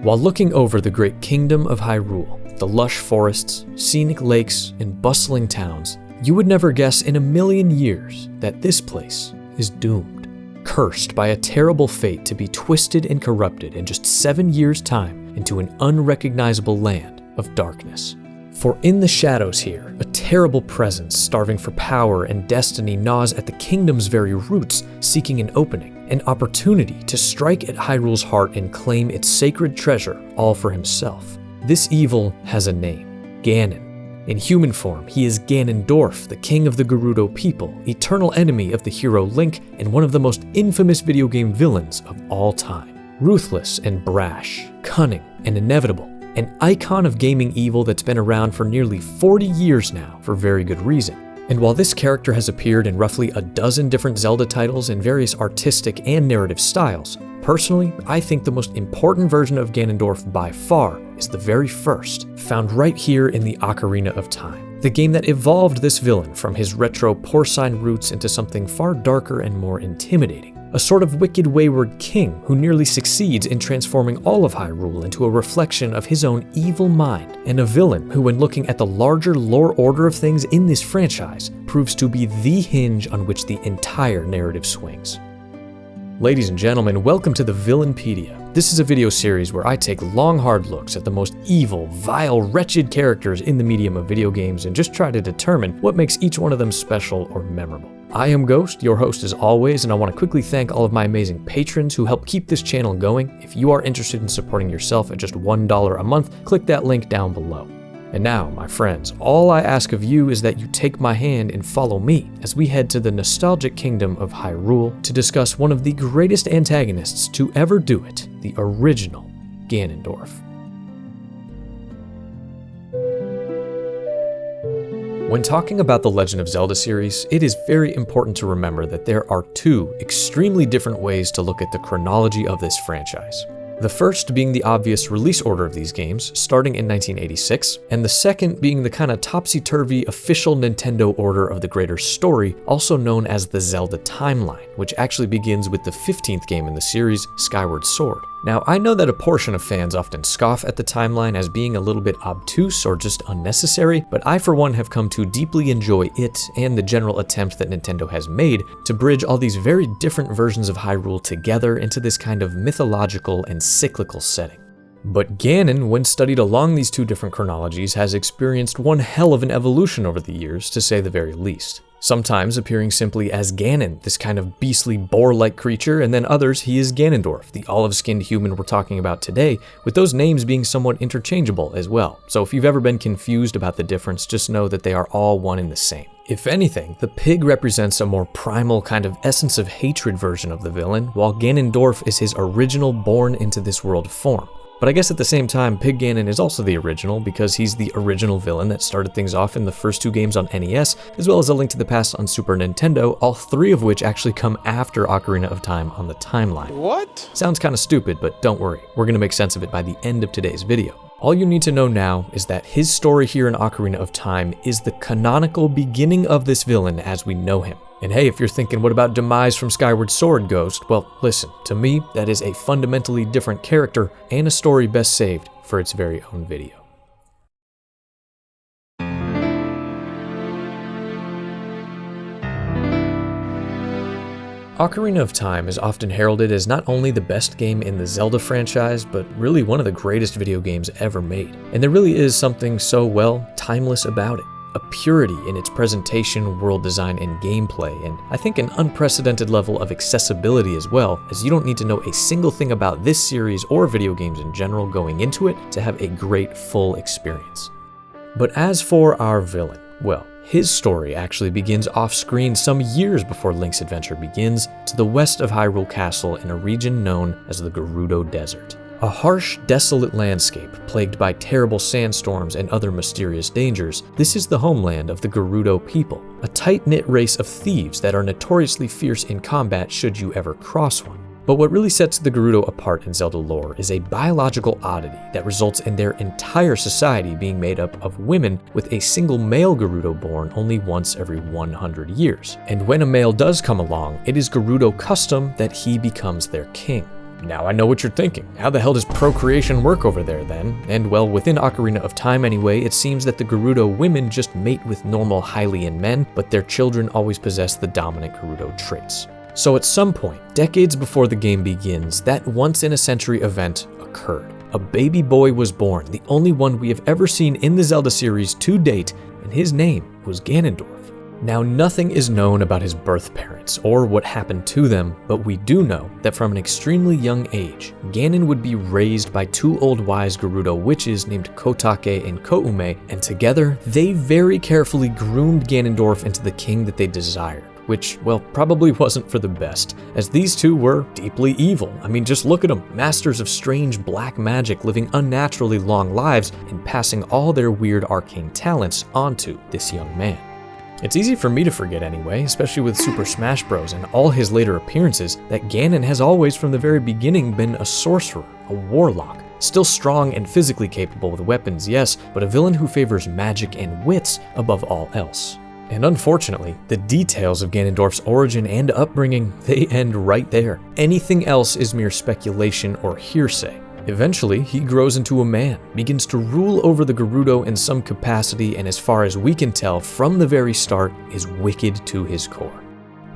While looking over the great kingdom of Hyrule, the lush forests, scenic lakes, and bustling towns, you would never guess in a million years that this place is doomed, cursed by a terrible fate to be twisted and corrupted in just 7 years' time into an unrecognizable land of darkness. For in the shadows here, a terrible presence starving for power and destiny gnaws at the kingdom's very roots, seeking an opening, an opportunity to strike at Hyrule's heart and claim its sacred treasure all for himself. This evil has a name, Ganon. In human form, he is Ganondorf, the king of the Gerudo people, eternal enemy of the hero Link, and one of the most infamous video game villains of all time. Ruthless and brash, cunning and inevitable, an icon of gaming evil that's been around for nearly 40 years now for very good reason. And while this character has appeared in roughly a dozen different Zelda titles in various artistic and narrative styles, personally, I think the most important version of Ganondorf by far is the very first, found right here in the Ocarina of Time, the game that evolved this villain from his retro porcine roots into something far darker and more intimidating. A sort of wicked wayward king who nearly succeeds in transforming all of Hyrule into a reflection of his own evil mind, and a villain who, when looking at the larger lore order of things in this franchise, proves to be the hinge on which the entire narrative swings. Ladies and gentlemen, welcome to the Villainpedia. This is a video series where I take long, hard looks at the most evil, vile, wretched characters in the medium of video games and just try to determine what makes each one of them special or memorable. I am Ghost, your host as always, and I want to quickly thank all of my amazing patrons who help keep this channel going. If you are interested in supporting yourself at just $1 a month, click that link down below. And now, my friends, all I ask of you is that you take my hand and follow me as we head to the nostalgic kingdom of Hyrule to discuss one of the greatest antagonists to ever do it, the original Ganondorf. When talking about the Legend of Zelda series, it is very important to remember that there are two extremely different ways to look at the chronology of this franchise. The first being the obvious release order of these games, starting in 1986, and the second being the kind of topsy-turvy official Nintendo order of the greater story, also known as the Zelda timeline, which actually begins with the 15th game in the series, Skyward Sword. Now, I know that a portion of fans often scoff at the timeline as being a little bit obtuse or just unnecessary, but I for one have come to deeply enjoy it and the general attempt that Nintendo has made to bridge all these very different versions of Hyrule together into this kind of mythological and cyclical setting. But Ganon, when studied along these two different chronologies, has experienced one hell of an evolution over the years, to say the very least. Sometimes appearing simply as Ganon, this kind of beastly boar-like creature, and then others he is Ganondorf, the olive-skinned human we're talking about today, with those names being somewhat interchangeable as well. So if you've ever been confused about the difference, just know that they are all one and the same. If anything, the pig represents a more primal kind of essence of hatred version of the villain, while Ganondorf is his original born into this world form. But I guess at the same time, Pig Ganon is also the original because he's the original villain that started things off in the first two games on NES, as well as A Link to the Past on Super Nintendo, all three of which actually come after Ocarina of Time on the timeline. What? Sounds kind of stupid, but don't worry, we're going to make sense of it by the end of today's video. All you need to know now is that his story here in Ocarina of Time is the canonical beginning of this villain as we know him. And hey, if you're thinking, what about Demise from Skyward Sword, Ghost? Well, listen, to me, that is a fundamentally different character and a story best saved for its very own video. Ocarina of Time is often heralded as not only the best game in the Zelda franchise, but really one of the greatest video games ever made. And there really is something so, well, timeless about it. A purity in its presentation, world design, and gameplay, and I think an unprecedented level of accessibility as well, as you don't need to know a single thing about this series or video games in general going into it to have a great full experience. But as for our villain, well, his story actually begins off-screen some years before Link's adventure begins, to the west of Hyrule Castle in a region known as the Gerudo Desert. A harsh, desolate landscape plagued by terrible sandstorms and other mysterious dangers, this is the homeland of the Gerudo people, a tight-knit race of thieves that are notoriously fierce in combat should you ever cross one. But what really sets the Gerudo apart in Zelda lore is a biological oddity that results in their entire society being made up of women, with a single male Gerudo born only once every 100 years. And when a male does come along, it is Gerudo custom that he becomes their king. Now I know what you're thinking. How the hell does procreation work over there then? And well, within Ocarina of Time anyway, it seems that the Gerudo women just mate with normal Hylian men, but their children always possess the dominant Gerudo traits. So at some point, decades before the game begins, that once-in-a-century event occurred. A baby boy was born, the only one we have ever seen in the Zelda series to date, and his name was Ganondorf. Now, nothing is known about his birth parents or what happened to them, but we do know that from an extremely young age, Ganon would be raised by two old wise Gerudo witches named Kotake and Koume, and together, they very carefully groomed Ganondorf into the king that they desired. Which, well, probably wasn't for the best, as these two were deeply evil. I mean, just look at them, masters of strange black magic living unnaturally long lives and passing all their weird arcane talents onto this young man. It's easy for me to forget anyway, especially with Super Smash Bros. And all his later appearances, that Ganon has always from the very beginning been a sorcerer, a warlock. Still strong and physically capable with weapons, yes, but a villain who favors magic and wits above all else. And unfortunately, the details of Ganondorf's origin and upbringing, they end right there. Anything else is mere speculation or hearsay. Eventually, he grows into a man, begins to rule over the Gerudo in some capacity, and as far as we can tell from the very start, is wicked to his core.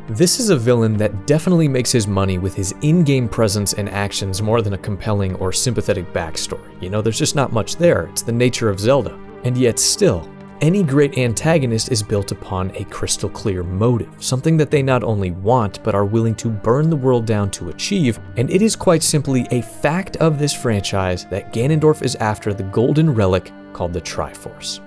This is a villain that definitely makes his money with his in-game presence and actions more than a compelling or sympathetic backstory. You know, there's just not much there, it's the nature of Zelda. And yet still, any great antagonist is built upon a crystal clear motive, something that they not only want, but are willing to burn the world down to achieve, and it is quite simply a fact of this franchise that Ganondorf is after the golden relic called the Triforce.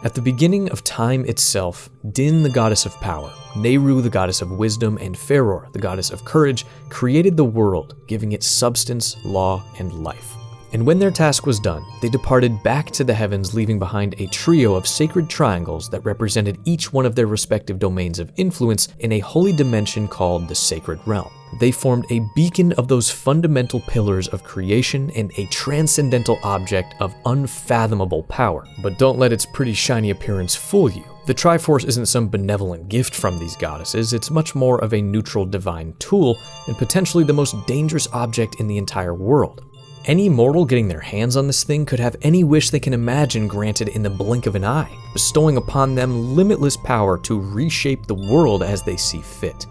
At the beginning of time itself, Din, the goddess of power, Nehru, the goddess of wisdom, and Feror, the goddess of courage, created the world, giving it substance, law, and life. And when their task was done, they departed back to the heavens, leaving behind a trio of sacred triangles that represented each one of their respective domains of influence in a holy dimension called the Sacred Realm. They formed a beacon of those fundamental pillars of creation and a transcendental object of unfathomable power. But don't let its pretty shiny appearance fool you. The Triforce isn't some benevolent gift from these goddesses, it's much more of a neutral divine tool and potentially the most dangerous object in the entire world. Any mortal getting their hands on this thing could have any wish they can imagine granted in the blink of an eye, bestowing upon them limitless power to reshape the world as they see fit.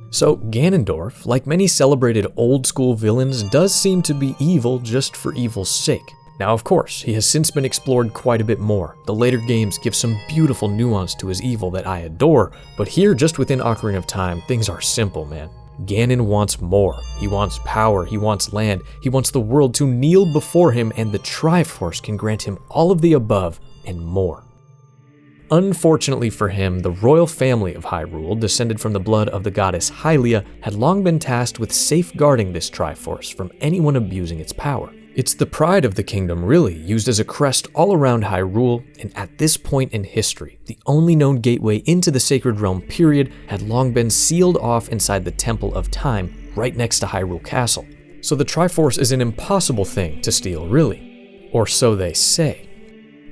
So Ganondorf, like many celebrated old-school villains, does seem to be evil just for evil's sake. Now of course, he has since been explored quite a bit more. The later games give some beautiful nuance to his evil that I adore, but here just within Ocarina of Time, things are simple, man. Ganon wants more. He wants power, he wants land, he wants the world to kneel before him, and the Triforce can grant him all of the above and more. Unfortunately for him, the royal family of Hyrule, descended from the blood of the goddess Hylia, had long been tasked with safeguarding this Triforce from anyone abusing its power. It's the pride of the kingdom, really, used as a crest all around Hyrule, and at this point in history, the only known gateway into the Sacred Realm period had long been sealed off inside the Temple of Time, right next to Hyrule Castle. So the Triforce is an impossible thing to steal, really. Or so they say.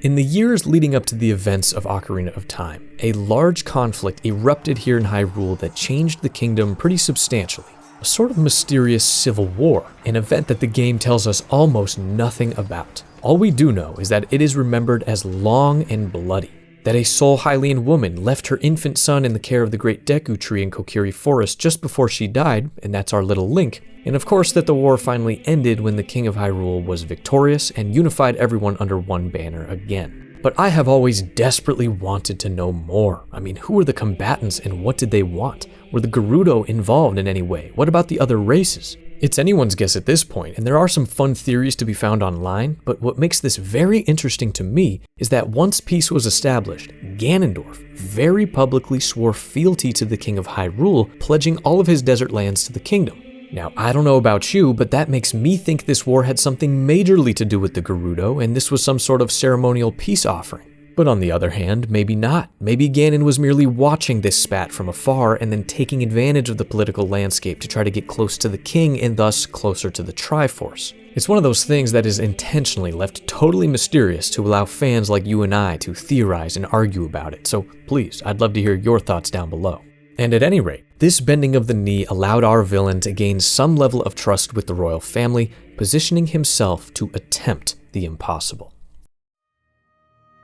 In the years leading up to the events of Ocarina of Time, a large conflict erupted here in Hyrule that changed the kingdom pretty substantially. A sort of mysterious civil war, an event that the game tells us almost nothing about. All we do know is that it is remembered as long and bloody, that a sole Hylian woman left her infant son in the care of the great Deku tree in Kokiri Forest just before she died, and that's our little Link, and of course that the war finally ended when the King of Hyrule was victorious and unified everyone under one banner again. But I have always desperately wanted to know more. I mean, who were the combatants and what did they want? Were the Gerudo involved in any way? What about the other races? It's anyone's guess at this point, and there are some fun theories to be found online, but what makes this very interesting to me is that once peace was established, Ganondorf very publicly swore fealty to the King of Hyrule, pledging all of his desert lands to the kingdom. Now, I don't know about you, but that makes me think this war had something majorly to do with the Gerudo, and this was some sort of ceremonial peace offering. But on the other hand, maybe not. Maybe Ganon was merely watching this spat from afar and then taking advantage of the political landscape to try to get close to the king and thus closer to the Triforce. It's one of those things that is intentionally left totally mysterious to allow fans like you and I to theorize and argue about it, so please, I'd love to hear your thoughts down below. And at any rate, this bending of the knee allowed our villain to gain some level of trust with the royal family, positioning himself to attempt the impossible.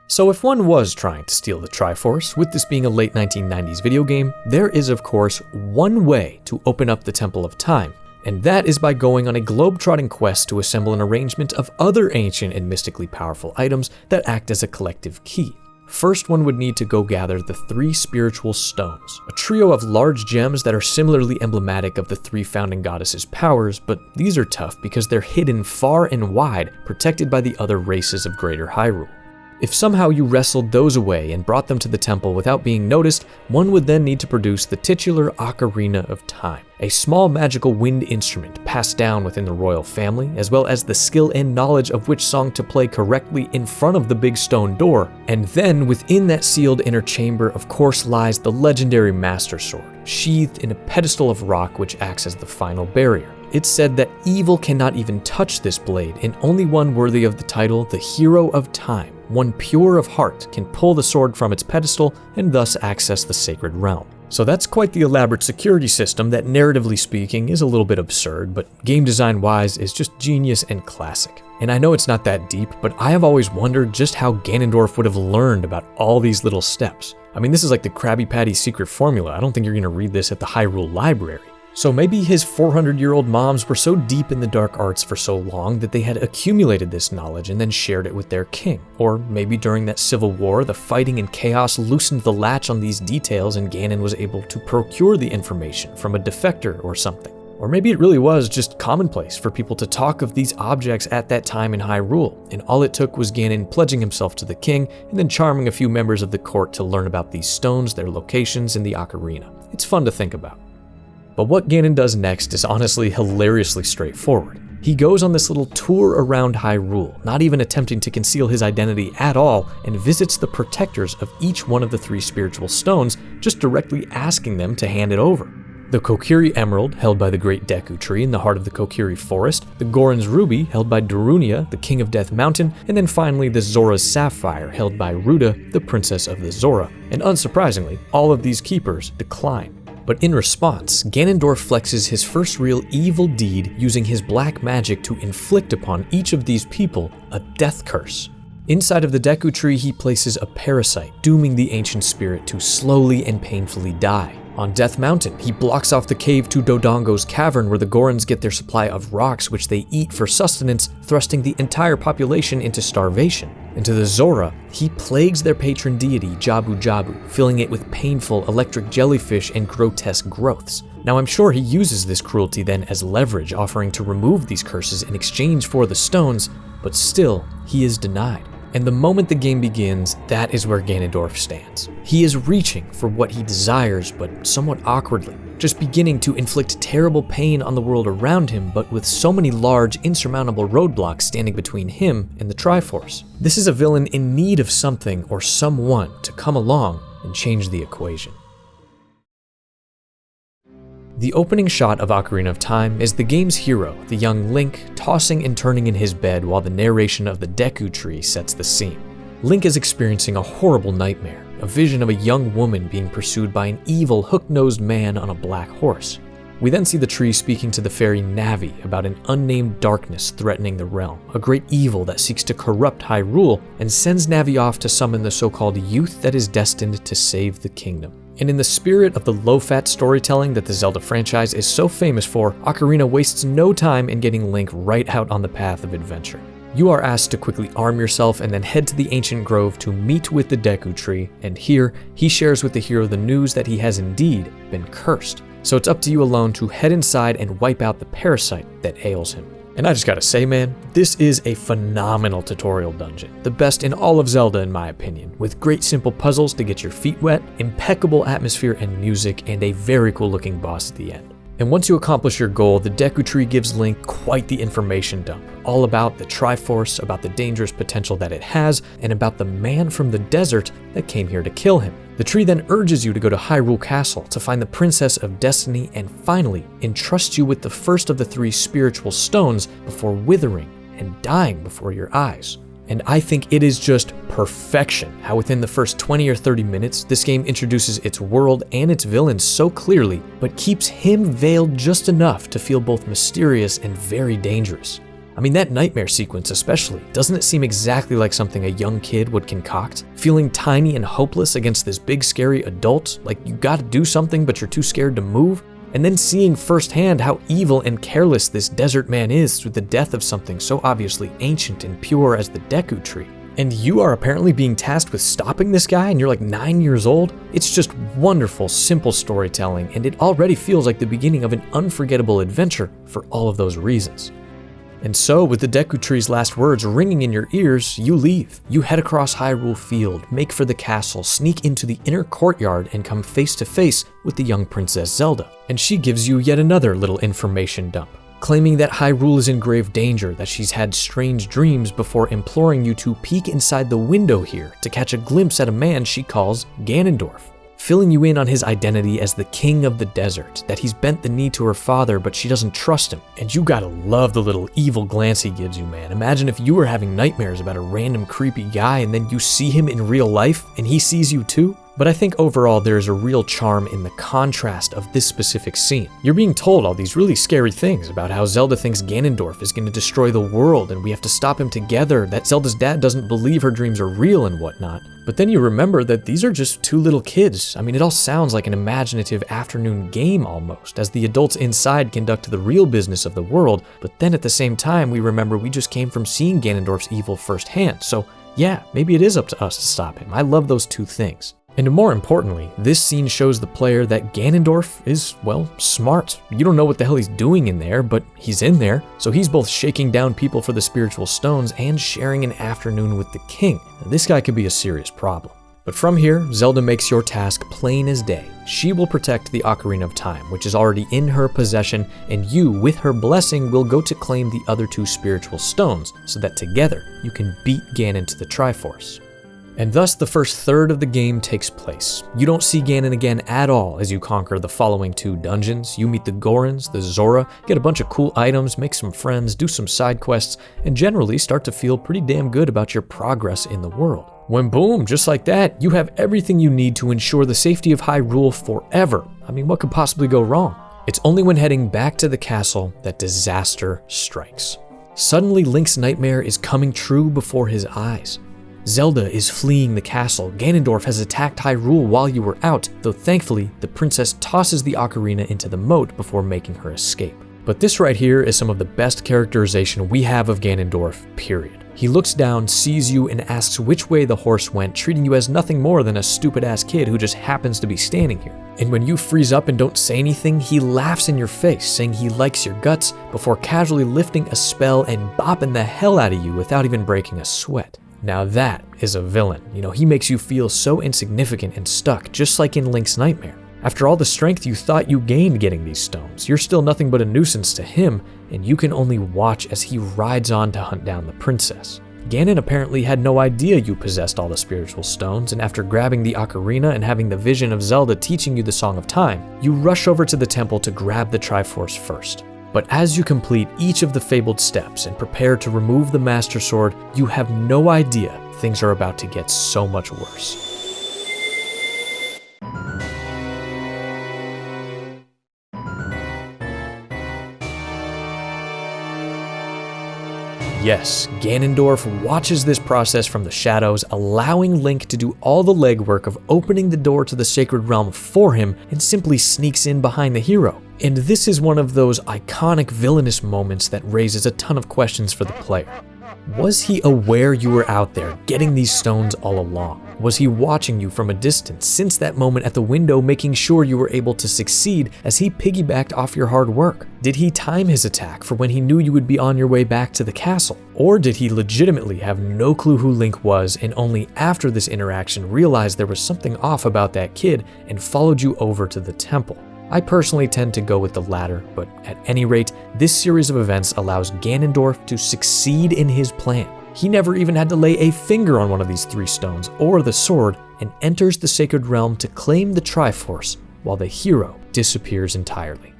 So if one was trying to steal the Triforce, with this being a late 1990s video game, there is of course one way to open up the Temple of Time, and that is by going on a globe-trotting quest to assemble an arrangement of other ancient and mystically powerful items that act as a collective key. First, one would need to go gather the 3 spiritual stones, a trio of large gems that are similarly emblematic of the 3 founding goddesses' powers, but these are tough because they're hidden far and wide, protected by the other races of Greater Hyrule. If somehow you wrestled those away and brought them to the temple without being noticed, one would then need to produce the titular Ocarina of Time, a small magical wind instrument passed down within the royal family, as well as the skill and knowledge of which song to play correctly in front of the big stone door. And then within that sealed inner chamber, of course, lies the legendary Master Sword, sheathed in a pedestal of rock which acts as the final barrier. It's said that evil cannot even touch this blade, and only one worthy of the title, the Hero of Time, one pure of heart, can pull the sword from its pedestal and thus access the sacred realm. So that's quite the elaborate security system that, narratively speaking, is a little bit absurd, but game design-wise is just genius and classic. And I know it's not that deep, but I have always wondered just how Ganondorf would have learned about all these little steps. I mean, this is like the Krabby Patty secret formula. I don't think you're going to read this at the Hyrule Library. So maybe his 400-year-old moms were so deep in the dark arts for so long that they had accumulated this knowledge and then shared it with their king. Or maybe during that civil war, the fighting and chaos loosened the latch on these details and Ganon was able to procure the information from a defector or something. Or maybe it really was just commonplace for people to talk of these objects at that time in Hyrule, and all it took was Ganon pledging himself to the king and then charming a few members of the court to learn about these stones, their locations, and the ocarina. It's fun to think about. But what Ganon does next is honestly hilariously straightforward. He goes on this little tour around Hyrule, not even attempting to conceal his identity at all, and visits the protectors of each one of the 3 spiritual stones, just directly asking them to hand it over. The Kokiri Emerald, held by the Great Deku Tree in the heart of the Kokiri Forest, the Goron's Ruby, held by Darunia, the King of Death Mountain, and then finally the Zora's Sapphire, held by Ruda, the Princess of the Zora. And unsurprisingly, all of these keepers decline. But in response, Ganondorf flexes his first real evil deed using his black magic to inflict upon each of these people a death curse. Inside of the Deku Tree, he places a parasite, dooming the ancient spirit to slowly and painfully die. On Death Mountain, he blocks off the cave to Dodongo's cavern where the Gorons get their supply of rocks which they eat for sustenance, thrusting the entire population into starvation. And to the Zora, he plagues their patron deity, Jabu Jabu, filling it with painful electric jellyfish and grotesque growths. Now I'm sure he uses this cruelty then as leverage, offering to remove these curses in exchange for the stones, but still, he is denied. And the moment the game begins, that is where Ganondorf stands. He is reaching for what he desires, but somewhat awkwardly, just beginning to inflict terrible pain on the world around him, but with so many large, insurmountable roadblocks standing between him and the Triforce. This is a villain in need of something or someone to come along and change the equation. The opening shot of Ocarina of Time is the game's hero, the young Link, tossing and turning in his bed while the narration of the Deku Tree sets the scene. Link is experiencing a horrible nightmare, a vision of a young woman being pursued by an evil, hook-nosed man on a black horse. We then see the tree speaking to the fairy Navi about an unnamed darkness threatening the realm, a great evil that seeks to corrupt Hyrule, and sends Navi off to summon the so-called youth that is destined to save the kingdom. And in the spirit of the low-fat storytelling that the Zelda franchise is so famous for, Ocarina wastes no time in getting Link right out on the path of adventure. You are asked to quickly arm yourself and then head to the ancient grove to meet with the Deku Tree, and here, he shares with the hero the news that he has indeed been cursed. So it's up to you alone to head inside and wipe out the parasite that ails him. And I just gotta say, man, this is a phenomenal tutorial dungeon. The best in all of Zelda in my opinion, with great simple puzzles to get your feet wet, impeccable atmosphere and music, and a very cool looking boss at the end. And once you accomplish your goal, the Deku Tree gives Link quite the information dump, all about the Triforce, about the dangerous potential that it has, and about the man from the desert that came here to kill him. The tree then urges you to go to Hyrule Castle to find the Princess of Destiny and finally entrusts you with the first of the 3 spiritual stones before withering and dying before your eyes. And I think it is just perfection how within the first 20 or 30 minutes, this game introduces its world and its villains so clearly, but keeps him veiled just enough to feel both mysterious and very dangerous. I mean, that nightmare sequence especially, doesn't it seem exactly like something a young kid would concoct? Feeling tiny and hopeless against this big scary adult, like you gotta do something but you're too scared to move? And then seeing firsthand how evil and careless this desert man is through the death of something so obviously ancient and pure as the Deku Tree. And you are apparently being tasked with stopping this guy and you're like 9 years old? It's just wonderful, simple storytelling, and it already feels like the beginning of an unforgettable adventure for all of those reasons. And so, with the Deku Tree's last words ringing in your ears, you leave. You head across Hyrule Field, make for the castle, sneak into the inner courtyard, and come face to face with the young Princess Zelda. And she gives you yet another little information dump, claiming that Hyrule is in grave danger, that she's had strange dreams, before imploring you to peek inside the window here to catch a glimpse at a man she calls Ganondorf, filling you in on his identity as the king of the desert, that he's bent the knee to her father but she doesn't trust him. And you gotta love the little evil glance he gives you, man. Imagine if you were having nightmares about a random creepy guy and then you see him in real life and he sees you too. But I think overall there is a real charm in the contrast of this specific scene. You're being told all these really scary things about how Zelda thinks Ganondorf is going to destroy the world and we have to stop him together, that Zelda's dad doesn't believe her dreams are real and whatnot. But then you remember that these are just two little kids. I mean, it all sounds like an imaginative afternoon game almost, as the adults inside conduct the real business of the world, but then at the same time we remember we just came from seeing Ganondorf's evil firsthand, so yeah, maybe it is up to us to stop him. I love those two things. And more importantly, this scene shows the player that Ganondorf is, well, smart. You don't know what the hell he's doing in there, but he's in there. So he's both shaking down people for the spiritual stones and sharing an afternoon with the king. Now, this guy could be a serious problem. But from here, Zelda makes your task plain as day. She will protect the Ocarina of Time, which is already in her possession, and you, with her blessing, will go to claim the other two spiritual stones, so that together you can beat Ganon to the Triforce. And thus the first third of the game takes place. You don't see Ganon again at all as you conquer the following two dungeons. You meet the Gorons, the Zora, get a bunch of cool items, make some friends, do some side quests, and generally start to feel pretty damn good about your progress in the world. When boom, just like that, you have everything you need to ensure the safety of Hyrule forever. I mean, what could possibly go wrong? It's only when heading back to the castle that disaster strikes. Suddenly, Link's nightmare is coming true before his eyes. Zelda is fleeing the castle. Ganondorf has attacked Hyrule while you were out, though thankfully, the princess tosses the ocarina into the moat before making her escape. But this right here is some of the best characterization we have of Ganondorf, period. He looks down, sees you, and asks which way the horse went, treating you as nothing more than a stupid-ass kid who just happens to be standing here. And when you freeze up and don't say anything, he laughs in your face, saying he likes your guts, before casually lifting a spell and bopping the hell out of you without even breaking a sweat. Now that is a villain. You know, he makes you feel so insignificant and stuck, just like in Link's nightmare. After all the strength you thought you gained getting these stones, you're still nothing but a nuisance to him, and you can only watch as he rides on to hunt down the princess. Ganon apparently had no idea you possessed all the spiritual stones, and after grabbing the ocarina and having the vision of Zelda teaching you the Song of Time, you rush over to the temple to grab the Triforce first. But as you complete each of the fabled steps and prepare to remove the Master Sword, you have no idea things are about to get so much worse. Yes, Ganondorf watches this process from the shadows, allowing Link to do all the legwork of opening the door to the Sacred Realm for him and simply sneaks in behind the hero. And this is one of those iconic villainous moments that raises a ton of questions for the player. Was he aware you were out there getting these stones all along? Was he watching you from a distance since that moment at the window, making sure you were able to succeed as he piggybacked off your hard work? Did he time his attack for when he knew you would be on your way back to the castle? Or did he legitimately have no clue who Link was and only after this interaction realized there was something off about that kid and followed you over to the temple? I personally tend to go with the latter, but at any rate, this series of events allows Ganondorf to succeed in his plan. He never even had to lay a finger on one of these three stones or the sword and enters the Sacred Realm to claim the Triforce while the hero disappears entirely.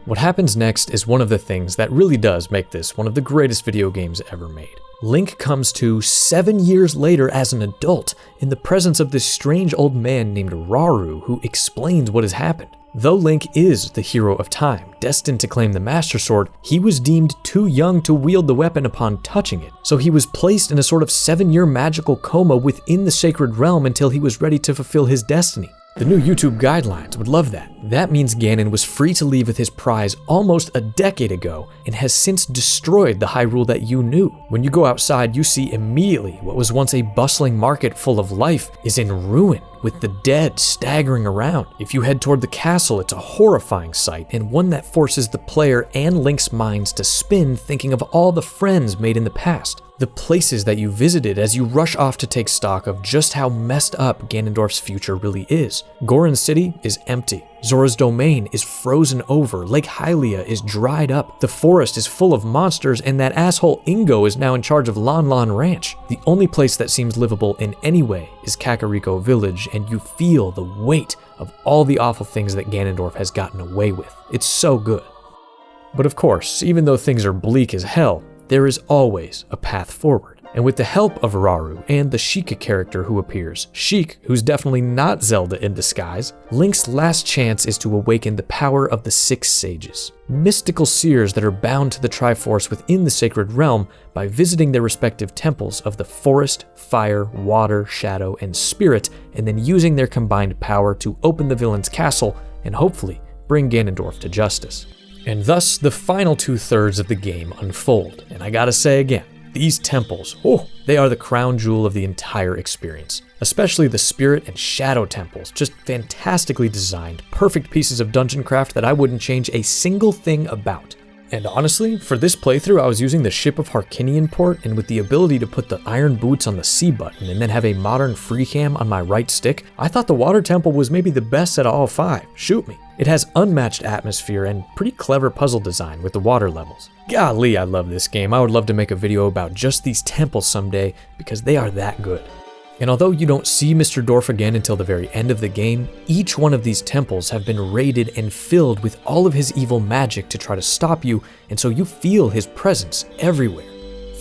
What happens next is one of the things that really does make this one of the greatest video games ever made. Link comes to 7 years later as an adult in the presence of this strange old man named Rauru who explains what has happened. Though Link is the hero of time, destined to claim the Master Sword, he was deemed too young to wield the weapon upon touching it, so he was placed in a sort of 7-year magical coma within the Sacred Realm until he was ready to fulfill his destiny. The new YouTube guidelines would love that. That means Ganon was free to leave with his prize almost a decade ago and has since destroyed the Hyrule that you knew. When you go outside, you see immediately what was once a bustling market full of life is in ruin, with the dead staggering around. If you head toward the castle, it's a horrifying sight and one that forces the player and Link's minds to spin thinking of all the friends made in the past. The places that you visited as you rush off to take stock of just how messed up Ganondorf's future really is. Goron City is empty. Zora's domain is frozen over. Lake Hylia is dried up. The forest is full of monsters, and that asshole Ingo is now in charge of Lon Lon Ranch. The only place that seems livable in any way is Kakariko Village, and you feel the weight of all the awful things that Ganondorf has gotten away with. It's so good. But of course, even though things are bleak as hell, there is always a path forward. And with the help of Rauru and the Sheikah character who appears, Sheik, who's definitely not Zelda in disguise, Link's last chance is to awaken the power of the 6 sages, mystical seers that are bound to the Triforce within the Sacred Realm by visiting their respective temples of the forest, fire, water, shadow, and spirit, and then using their combined power to open the villain's castle and hopefully bring Ganondorf to justice. And thus, the final 2/3 of the game unfold. And I gotta say again, these temples, they are the crown jewel of the entire experience. Especially the Spirit and Shadow temples, just fantastically designed, perfect pieces of dungeon craft that I wouldn't change a single thing about. And honestly, for this playthrough I was using the Ship of Harkinian port, and with the ability to put the iron boots on the C button and then have a modern free cam on my right stick, I thought the Water Temple was maybe the best out of all 5. Shoot me. It has unmatched atmosphere and pretty clever puzzle design with the water levels. Golly, I love this game. I would love to make a video about just these temples someday because they are that good. And although you don't see Mr. Dorf again until the very end of the game, each one of these temples have been raided and filled with all of his evil magic to try to stop you, and so you feel his presence everywhere.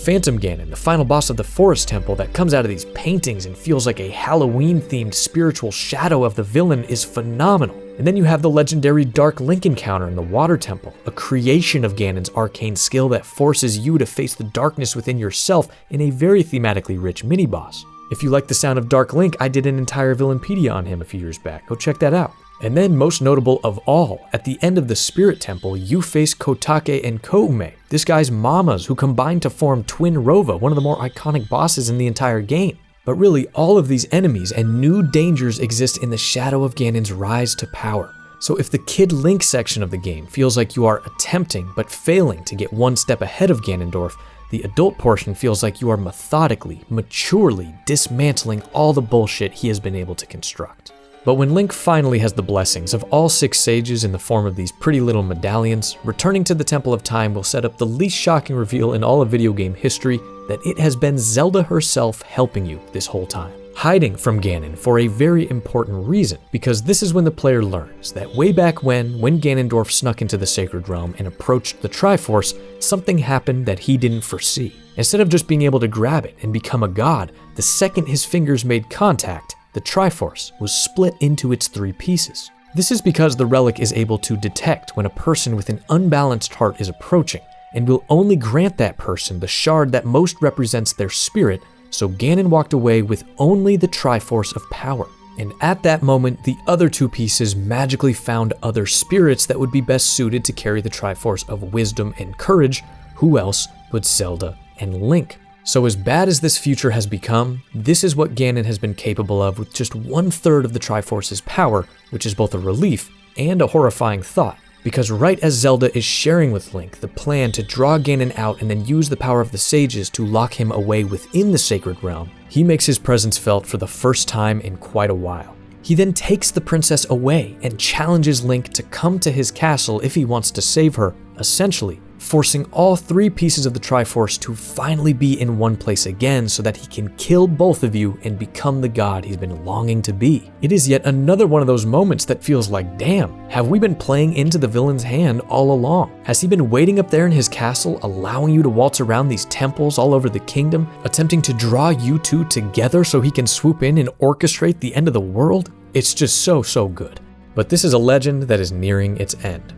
Phantom Ganon, the final boss of the Forest Temple that comes out of these paintings and feels like a Halloween-themed spiritual shadow of the villain, is phenomenal. And then you have the legendary Dark Link encounter in the Water Temple, a creation of Ganon's arcane skill that forces you to face the darkness within yourself in a very thematically rich mini-boss. If you like the sound of Dark Link, I did an entire Villainpedia on him a few years back. Go check that out. And then, most notable of all, at the end of the Spirit Temple, you face Kotake and Koume, this guy's mamas who combine to form Twin Rova, one of the more iconic bosses in the entire game. But really, all of these enemies and new dangers exist in the shadow of Ganon's rise to power. So if the Kid Link section of the game feels like you are attempting but failing to get one step ahead of Ganondorf, the adult portion feels like you are methodically, maturely dismantling all the bullshit he has been able to construct. But when Link finally has the blessings of all 6 sages in the form of these pretty little medallions, returning to the Temple of Time will set up the least shocking reveal in all of video game history that it has been Zelda herself helping you this whole time, hiding from Ganon for a very important reason, because this is when the player learns that way back when Ganondorf snuck into the Sacred Realm and approached the Triforce, something happened that he didn't foresee. Instead of just being able to grab it and become a god, the second his fingers made contact, the Triforce was split into its 3 pieces. This is because the relic is able to detect when a person with an unbalanced heart is approaching, and will only grant that person the shard that most represents their spirit, so Ganon walked away with only the Triforce of power. And at that moment, the other 2 pieces magically found other spirits that would be best suited to carry the Triforce of wisdom and courage. Who else but Zelda and Link? So as bad as this future has become, this is what Ganon has been capable of with just 1/3 of the Triforce's power, which is both a relief and a horrifying thought. Because right as Zelda is sharing with Link the plan to draw Ganon out and then use the power of the sages to lock him away within the Sacred Realm, he makes his presence felt for the first time in quite a while. He then takes the princess away and challenges Link to come to his castle if he wants to save her, essentially forcing all 3 pieces of the Triforce to finally be in one place again so that he can kill both of you and become the god he's been longing to be. It is yet another one of those moments that feels like, damn, have we been playing into the villain's hand all along? Has he been waiting up there in his castle, allowing you to waltz around these temples all over the kingdom, attempting to draw you two together so he can swoop in and orchestrate the end of the world? It's just so good. But this is a legend that is nearing its end.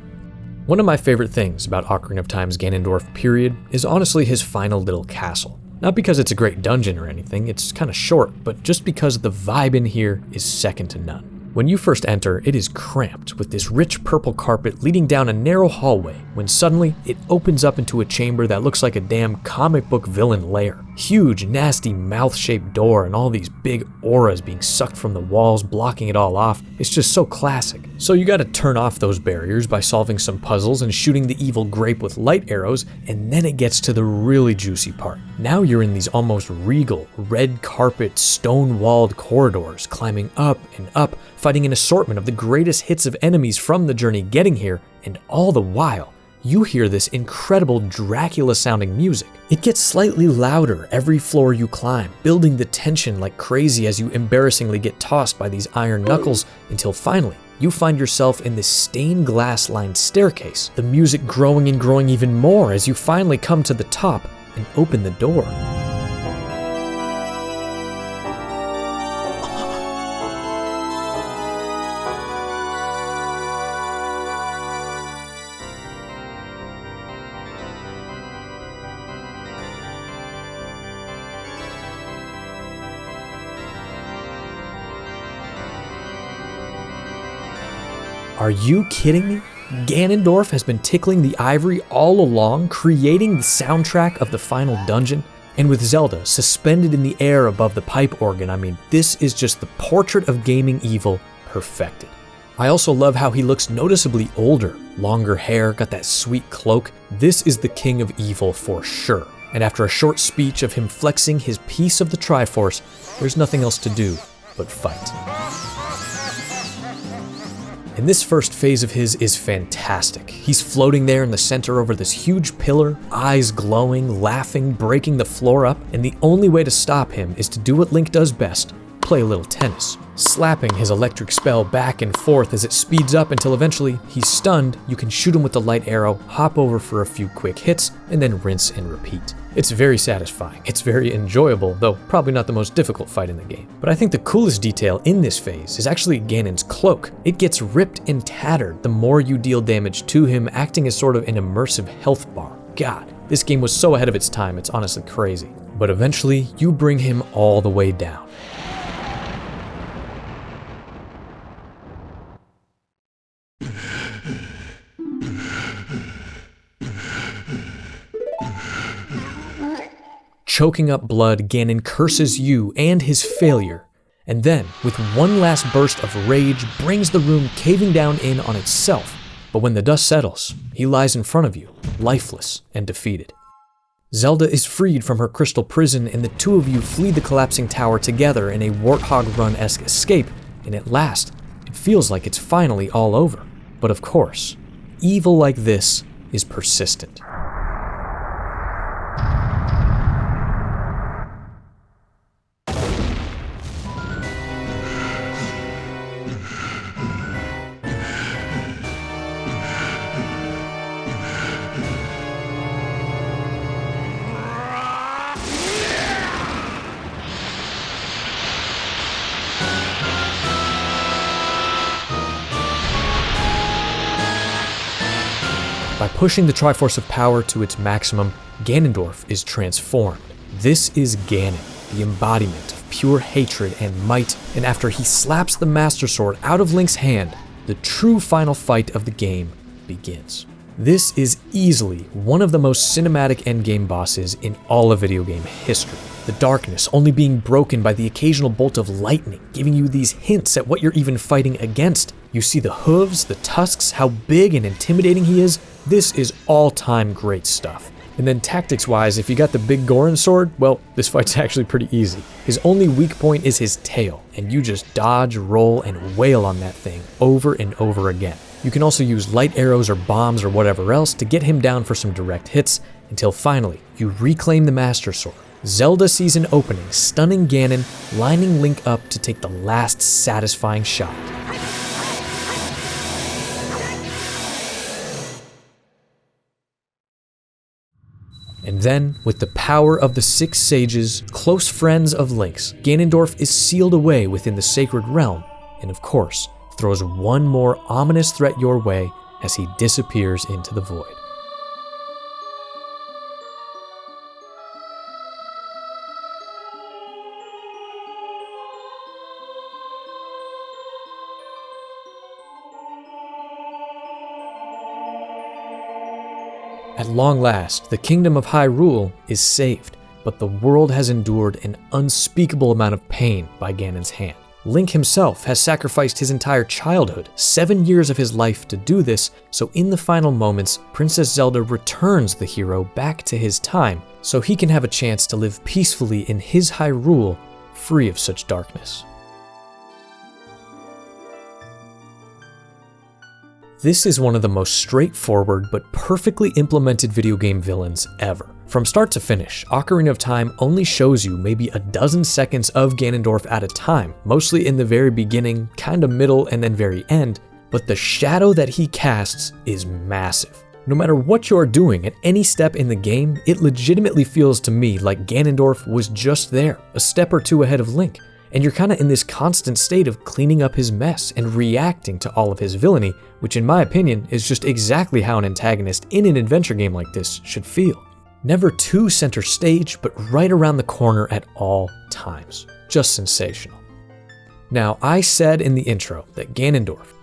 One of my favorite things about Ocarina of Time's Ganondorf period is honestly his final little castle. Not because it's a great dungeon or anything, it's kind of short, but just because the vibe in here is second to none. When you first enter, it is cramped with this rich purple carpet leading down a narrow hallway, when suddenly it opens up into a chamber that looks like a damn comic book villain lair. Huge, nasty mouth-shaped door and all these big auras being sucked from the walls, blocking it all off. It's just so classic. So you gotta turn off those barriers by solving some puzzles and shooting the evil grape with light arrows, and then it gets to the really juicy part. Now you're in these almost regal, red carpet, stone-walled corridors, climbing up and up, fighting an assortment of the greatest hits of enemies from the journey getting here, and all the while, you hear this incredible Dracula-sounding music. It gets slightly louder every floor you climb, building the tension like crazy as you embarrassingly get tossed by these iron knuckles, until finally, you find yourself in this stained glass-lined staircase, the music growing and growing even more as you finally come to the top and open the door. Are you kidding me? Ganondorf has been tickling the ivory all along, creating the soundtrack of the final dungeon. And with Zelda suspended in the air above the pipe organ, I mean, this is just the portrait of gaming evil perfected. I also love how he looks noticeably older, longer hair, got that sweet cloak. This is the king of evil for sure. And after a short speech of him flexing his piece of the Triforce, there's nothing else to do but fight. And this first phase of his is fantastic. He's floating there in the center over this huge pillar, eyes glowing, laughing, breaking the floor up, and the only way to stop him is to do what Link does best, play a little tennis. Slapping his electric spell back and forth as it speeds up until eventually he's stunned, you can shoot him with the light arrow, hop over for a few quick hits, and then rinse and repeat. It's very satisfying, it's very enjoyable, though probably not the most difficult fight in the game. But I think the coolest detail in this phase is actually Ganon's cloak. It gets ripped and tattered the more you deal damage to him, acting as sort of an immersive health bar. God, this game was so ahead of its time, it's honestly crazy. But eventually, you bring him all the way down. Choking up blood, Ganon curses you and his failure, and then, with one last burst of rage, brings the room caving down in on itself. But when the dust settles, he lies in front of you, lifeless and defeated. Zelda is freed from her crystal prison, and the two of you flee the collapsing tower together in a Warthog Run-esque escape, and at last, it feels like it's finally all over. But of course, evil like this is persistent. By pushing the Triforce of Power to its maximum, Ganondorf is transformed. This is Ganon, the embodiment of pure hatred and might, and after he slaps the Master Sword out of Link's hand, the true final fight of the game begins. This is easily one of the most cinematic endgame bosses in all of video game history. The darkness only being broken by the occasional bolt of lightning, giving you these hints at what you're even fighting against. You see the hooves, the tusks, how big and intimidating he is. This is all-time great stuff. And then tactics-wise, if you got the big Goron sword, well, this fight's actually pretty easy. His only weak point is his tail, and you just dodge, roll, and wail on that thing over and over again. You can also use light arrows or bombs or whatever else to get him down for some direct hits, until finally, you reclaim the Master Sword. Zelda sees an opening, stunning Ganon, lining Link up to take the last satisfying shot. And then, with the power of the 6 sages, close friends of Link's, Ganondorf is sealed away within the Sacred Realm, and of course, throws one more ominous threat your way as he disappears into the void. At long last, the Kingdom of Hyrule is saved, but the world has endured an unspeakable amount of pain by Ganon's hand. Link himself has sacrificed his entire childhood, 7 years of his life to do this, so in the final moments, Princess Zelda returns the hero back to his time, so he can have a chance to live peacefully in his Hyrule, free of such darkness. This is one of the most straightforward but perfectly implemented video game villains ever. From start to finish, Ocarina of Time only shows you maybe a dozen seconds of Ganondorf at a time, mostly in the very beginning, kinda middle, and then very end, but the shadow that he casts is massive. No matter what you're doing at any step in the game, it legitimately feels to me like Ganondorf was just there, a step or two ahead of Link. And you're kinda in this constant state of cleaning up his mess and reacting to all of his villainy, which in my opinion is just exactly how an antagonist in an adventure game like this should feel. Never too center stage, but right around the corner at all times. Just sensational. Now, I said in the intro that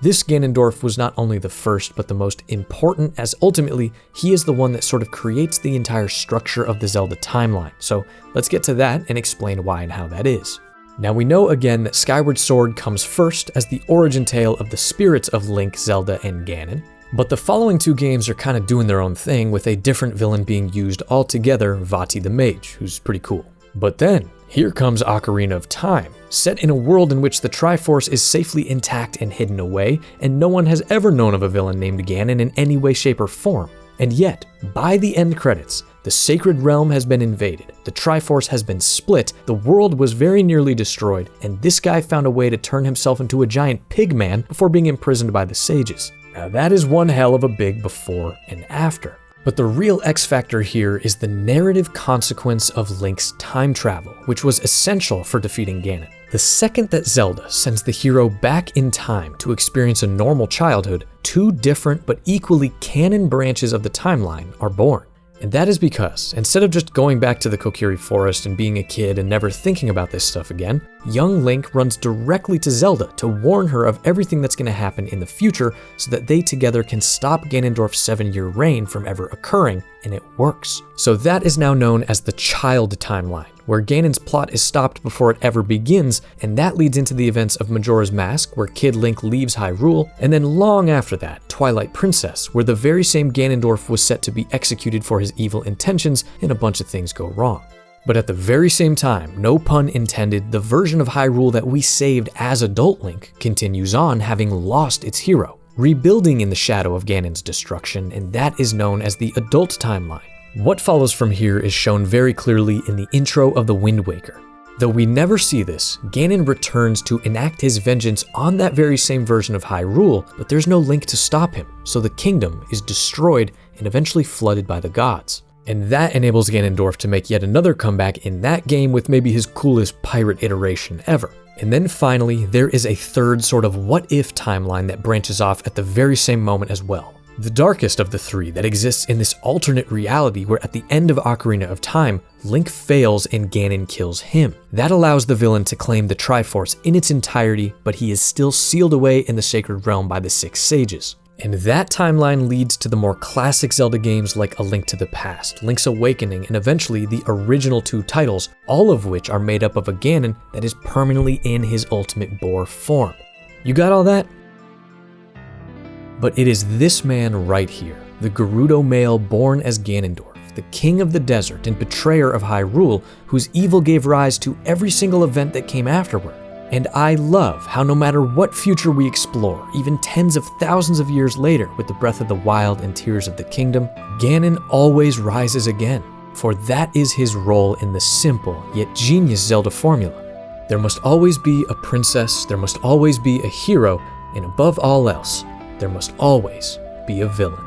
this Ganondorf was not only the first, but the most important, as ultimately, he is the one that sort of creates the entire structure of the Zelda timeline. So let's get to that and explain why and how that is. Now we know again that Skyward Sword comes first as the origin tale of the spirits of Link, Zelda, and Ganon, but the following 2 games are kind of doing their own thing with a different villain being used altogether, Vati the Mage, who's pretty cool. But then, here comes Ocarina of Time, set in a world in which the Triforce is safely intact and hidden away, and no one has ever known of a villain named Ganon in any way, shape, or form. And yet, by the end credits, the Sacred Realm has been invaded, the Triforce has been split, the world was very nearly destroyed, and this guy found a way to turn himself into a giant pig man before being imprisoned by the sages. Now that is one hell of a big before and after. But the real X factor here is the narrative consequence of Link's time travel, which was essential for defeating Ganon. The second that Zelda sends the hero back in time to experience a normal childhood, 2 different but equally canon branches of the timeline are born. And that is because, instead of just going back to the Kokiri Forest and being a kid and never thinking about this stuff again, young Link runs directly to Zelda to warn her of everything that's going to happen in the future so that they together can stop Ganondorf's 7-year reign from ever occurring, and it works. So that is now known as the Child Timeline, where Ganon's plot is stopped before it ever begins, and that leads into the events of Majora's Mask, where Kid Link leaves Hyrule, and then long after that, Twilight Princess, where the very same Ganondorf was set to be executed for his evil intentions, and a bunch of things go wrong. But at the very same time, no pun intended, the version of Hyrule that we saved as adult Link continues on, having lost its hero, rebuilding in the shadow of Ganon's destruction, and that is known as the Adult Timeline. What follows from here is shown very clearly in the intro of The Wind Waker. Though we never see this, Ganon returns to enact his vengeance on that very same version of Hyrule, but there's no Link to stop him, so the kingdom is destroyed and eventually flooded by the gods. And that enables Ganondorf to make yet another comeback in that game with maybe his coolest pirate iteration ever. And then finally, there is a third sort of what-if timeline that branches off at the very same moment as well. The darkest of the 3 that exists in this alternate reality where at the end of Ocarina of Time, Link fails and Ganon kills him. That allows the villain to claim the Triforce in its entirety, but he is still sealed away in the Sacred Realm by the 6 sages. And that timeline leads to the more classic Zelda games like A Link to the Past, Link's Awakening, and eventually the original 2 titles, all of which are made up of a Ganon that is permanently in his ultimate boar form. You got all that? But it is this man right here, the Gerudo male born as Ganondorf, the king of the desert and betrayer of Hyrule, whose evil gave rise to every single event that came afterward. And I love how no matter what future we explore, even tens of thousands of years later with the Breath of the Wild and Tears of the Kingdom, Ganon always rises again, for that is his role in the simple yet genius Zelda formula. There must always be a princess, there must always be a hero, and above all else, there must always be a villain.